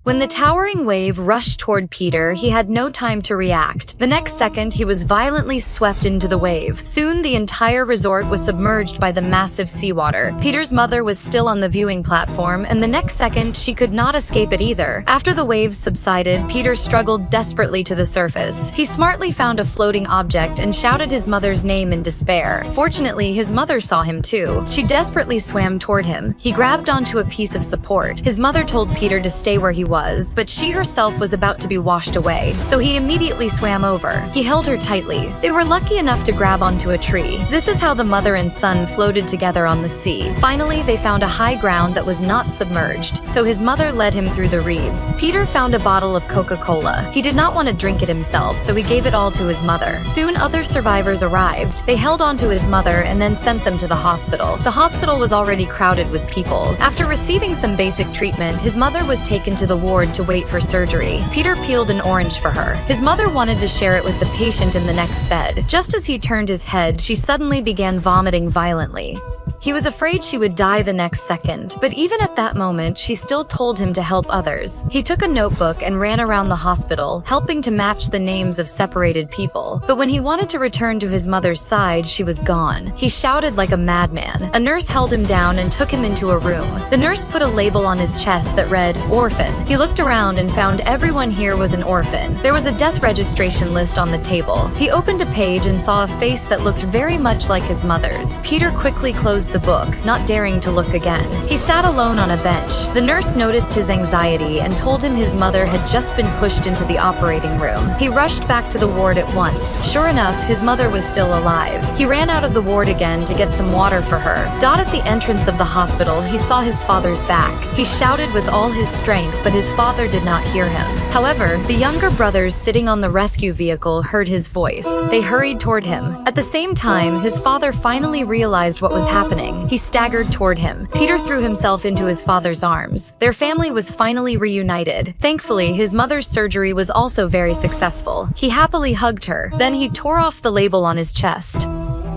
When the towering wave rushed toward Peter, he had no time to react. The next second, he was violently swept into the wave. Soon, the entire resort was submerged by the massive seawater. Peter's mother was still on the viewing platform, and the next second, she could not escape it either. After the waves subsided, Peter struggled desperately to the surface. He smartly found a floating object and shouted his mother's name in despair. Fortunately, his mother saw him too. She desperately swam toward him. He grabbed onto a piece of support. His mother told Peter to stay where he was, but she herself was about to be washed away, so he immediately swam over. He held her tightly. They were lucky enough to grab onto a tree. This is how the mother and son floated together on the sea. Finally, they found a high ground that was not submerged, so his mother led him through the reeds. Peter found a bottle of Coca-Cola. He did not want to drink it himself, so he gave it all to his mother. Soon, other survivors arrived. They held onto his mother and then sent them to the hospital. The hospital was already crowded with people. After receiving some basic treatment, his mother was taken to the ward to wait for surgery. Peter peeled an orange for her. His mother wanted to share it with the patient in the next bed. Just as he turned his head, she suddenly began vomiting violently. He was afraid she would die the next second, but even at that moment, she still told him to help others. He took a notebook and ran around the hospital, helping to match the names of separated people. But when he wanted to return to his mother's side, she was gone. He shouted like a madman. A nurse held him down and took him into a room. The nurse put a label on his chest that read, "Orphan." He looked around and found everyone here was an orphan. There was a death registration list on the table. He opened a page and saw a face that looked very much like his mother's. Peter quickly closed the book, not daring to look again. He sat alone on a bench. The nurse noticed his anxiety and told him his mother had just been pushed into the operating room. He rushed back to the ward at once. Sure enough, his mother was still alive. He ran out of the ward again to get some water for her. At the entrance of the hospital, he saw his father's back. He shouted with all his strength, but his father did not hear him. However, the younger brothers sitting on the rescue vehicle heard his voice. They hurried toward him. At the same time, his father finally realized what was happening. He staggered toward him. Peter threw himself into his father's arms. Their family was finally reunited. Thankfully, his mother's surgery was also very successful. He happily hugged her. Then he tore off the label on his chest.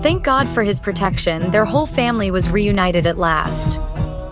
Thank God for his protection. Their whole family was reunited at last.